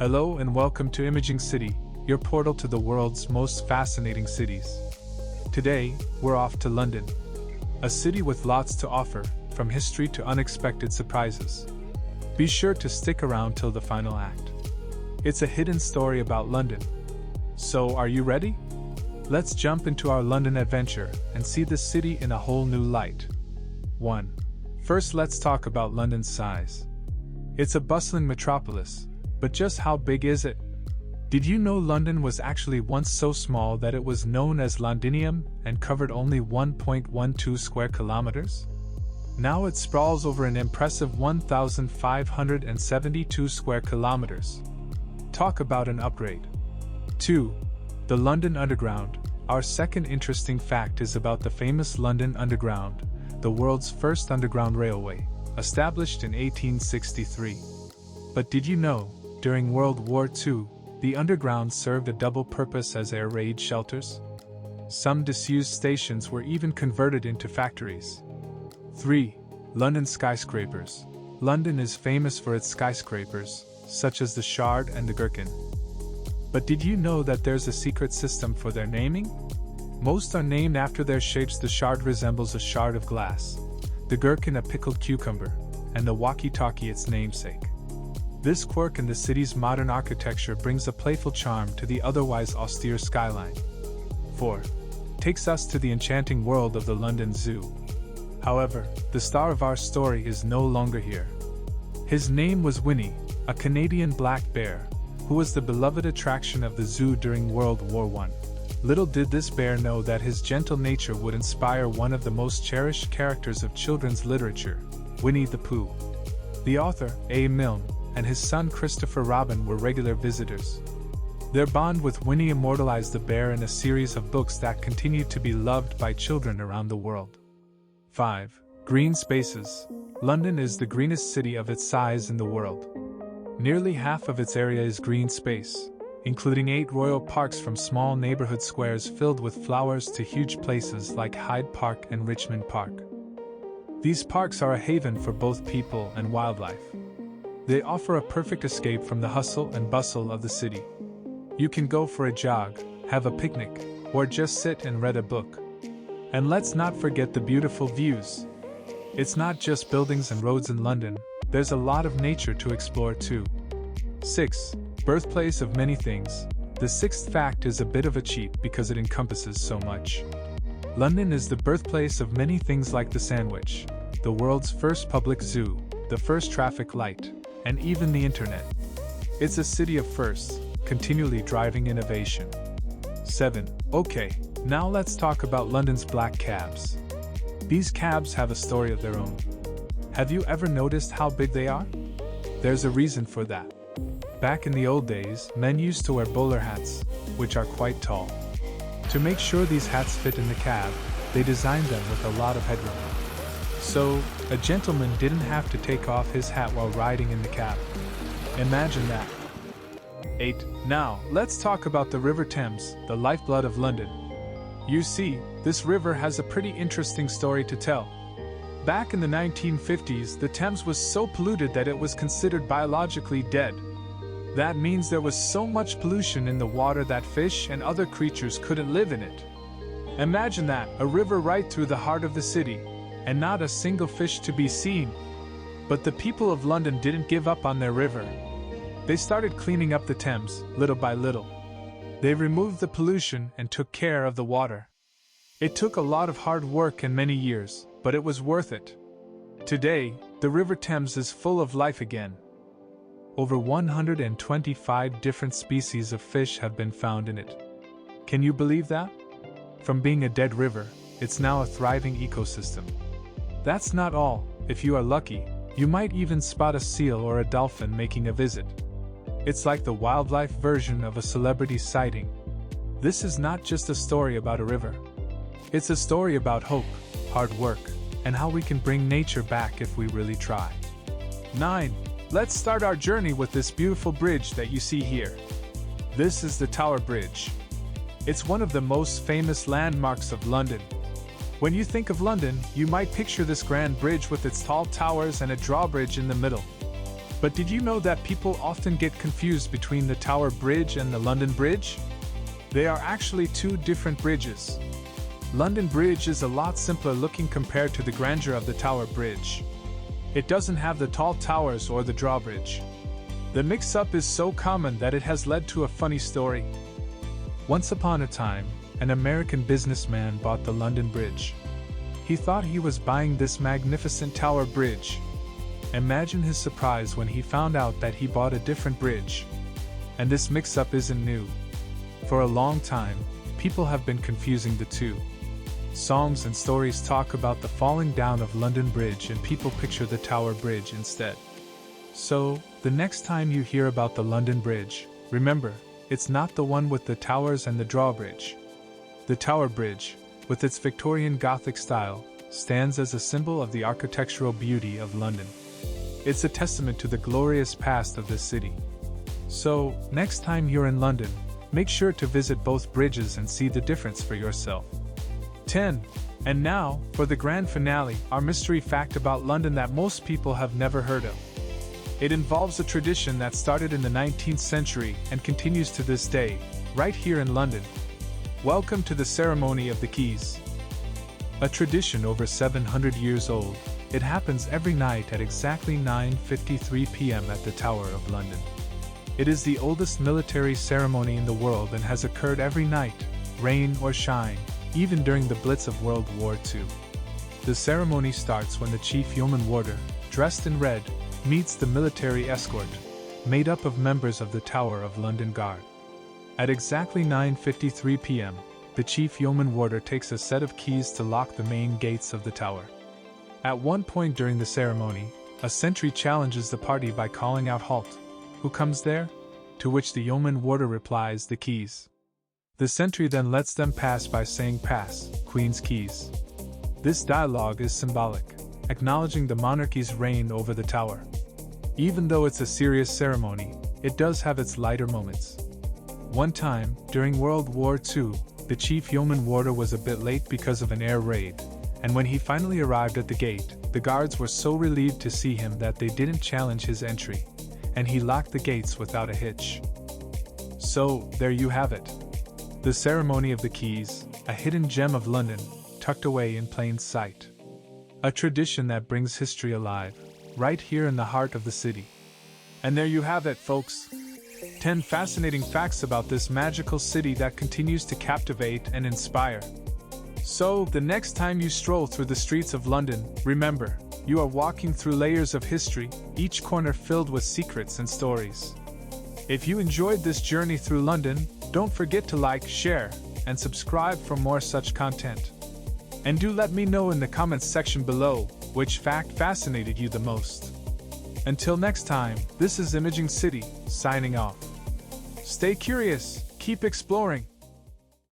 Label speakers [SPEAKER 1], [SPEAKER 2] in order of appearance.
[SPEAKER 1] Hello and welcome to Imaging City, your portal to the world's most fascinating cities. Today, we're off to London, a city with lots to offer, from history to unexpected surprises. Be sure to stick around till the final act. It's a hidden story about London. So, are you ready? Let's jump into our London adventure and see the city in a whole new light. 1. First, let's talk about London's size. It's a bustling metropolis, but just how big is it? Did you know London was actually once so small that it was known as Londinium and covered only 1.12 square kilometers? Now it sprawls over an impressive 1,572 square kilometers. Talk about an upgrade. 2. The London Underground. Our second interesting fact is about the famous London Underground, the world's first underground railway, established in 1863. But did you know, during World War II, the Underground served a double purpose as air raid shelters? Some disused stations were even converted into factories. 3. London Skyscapers. London is famous for its skyscrapers, such as the Shard and the Gherkin. But did you know that there's a secret system for their naming? Most are named after their shapes. The Shard resembles a shard of glass, the Gherkin a pickled cucumber, and the walkie-talkie its namesake. This quirk in the city's modern architecture brings a playful charm to the otherwise austere skyline. 4. Takes us to the enchanting world of the London Zoo. However, the star of our story is no longer here. His name was Winnie, a Canadian black bear, who was the beloved attraction of the zoo during World War I. Little did this bear know that his gentle nature would inspire one of the most cherished characters of children's literature, Winnie the Pooh. The author, A. Milne, and his son Christopher Robin were regular visitors. Their bond with Winnie immortalized the bear in a series of books that continue to be loved by children around the world. 5. Green spaces. London is the greenest city of its size in the world. Nearly half of its area is green space, including 8 royal parks, from small neighborhood squares filled with flowers to huge places like Hyde Park and Richmond Park. These parks are a haven for both people and wildlife. They offer a perfect escape from the hustle and bustle of the city. You can go for a jog, have a picnic, or just sit and read a book. And let's not forget the beautiful views. It's not just buildings and roads in London, there's a lot of nature to explore too. 6. Birthplace of many things. The sixth fact is a bit of a cheat because it encompasses so much. London is the birthplace of many things like the sandwich, the world's first public zoo, the first traffic light, and even the internet. It's a city of firsts, continually driving innovation. 7. Okay, now let's talk about London's black cabs. These cabs have a story of their own. Have you ever noticed how big they are? There's a reason for that. Back in the old days, men used to wear bowler hats, which are quite tall. To make sure these hats fit in the cab, they designed them with a lot of headroom. So, a gentleman didn't have to take off his hat while riding in the cab. Imagine that. 8. Now, let's talk about the River Thames, the lifeblood of London. You see, this river has a pretty interesting story to tell. Back in the 1950s, the Thames was so polluted that it was considered biologically dead. That means there was so much pollution in the water that fish and other creatures couldn't live in it. Imagine that, a river right through the heart of the city, and not a single fish to be seen. But the people of London didn't give up on their river. They started cleaning up the Thames, little by little. They removed the pollution and took care of the water. It took a lot of hard work and many years, but it was worth it. Today, the River Thames is full of life again. Over 125 different species of fish have been found in it. Can you believe that? From being a dead river, it's now a thriving ecosystem. That's not all. If you are lucky, you might even spot a seal or a dolphin making a visit. It's like the wildlife version of a celebrity sighting. This is not just a story about a river. It's a story about hope, hard work, and how we can bring nature back if we really try. 9. Let's start our journey with this beautiful bridge that you see here. This is the Tower Bridge. It's one of the most famous landmarks of London. When you think of London, you might picture this grand bridge with its tall towers and a drawbridge in the middle. But did you know that people often get confused between the Tower Bridge and the London Bridge? They are actually two different bridges. London Bridge is a lot simpler looking compared to the grandeur of the Tower Bridge. It doesn't have the tall towers or the drawbridge. The mix-up is so common that it has led to a funny story. Once upon a time, an American businessman bought the London Bridge. He thought he was buying this magnificent Tower Bridge. Imagine his surprise when he found out that he bought a different bridge. And this mix-up isn't new. For a long time, people have been confusing the two. Songs and stories talk about the falling down of London Bridge and people picture the Tower Bridge instead. So, the next time you hear about the London Bridge, remember, it's not the one with the towers and the drawbridge. The Tower Bridge, with its Victorian Gothic style, stands as a symbol of the architectural beauty of London. It's a testament to the glorious past of this city. So, next time you're in London, make sure to visit both bridges and see the difference for yourself. 10. And now, for the grand finale, our mystery fact about London that most people have never heard of. It involves a tradition that started in the 19th century and continues to this day, right here in London. Welcome to the ceremony of the keys. A tradition over 700 years old, it happens every night at exactly 9:53 p.m. at the Tower of London. It is the oldest military ceremony in the world and has occurred every night, rain or shine, even during the Blitz of World War II. The ceremony starts when the chief yeoman warder, dressed in red, meets the military escort, made up of members of the Tower of London Guard. At exactly 9:53 p.m., the chief yeoman warder takes a set of keys to lock the main gates of the tower. At one point during the ceremony, a sentry challenges the party by calling out "Halt! Who comes there?" To which the yeoman warder replies, "The keys." The sentry then lets them pass by saying, "Pass, Queen's keys." This dialogue is symbolic, acknowledging the monarchy's reign over the tower. Even though it's a serious ceremony, it does have its lighter moments. One time, during World War II, the chief yeoman warder was a bit late because of an air raid, and when he finally arrived at the gate, the guards were so relieved to see him that they didn't challenge his entry, and he locked the gates without a hitch. So, there you have it. The ceremony of the keys, a hidden gem of London, tucked away in plain sight. A tradition that brings history alive, right here in the heart of the city. And there you have it, folks. 10 fascinating facts about this magical city that continues to captivate and inspire. So, the next time you stroll through the streets of London, remember, you are walking through layers of history, each corner filled with secrets and stories. If you enjoyed this journey through London, don't forget to like, share, and subscribe for more such content. And do let me know in the comments section below which fact fascinated you the most. Until next time, this is Imaging City, signing off. Stay curious, keep exploring,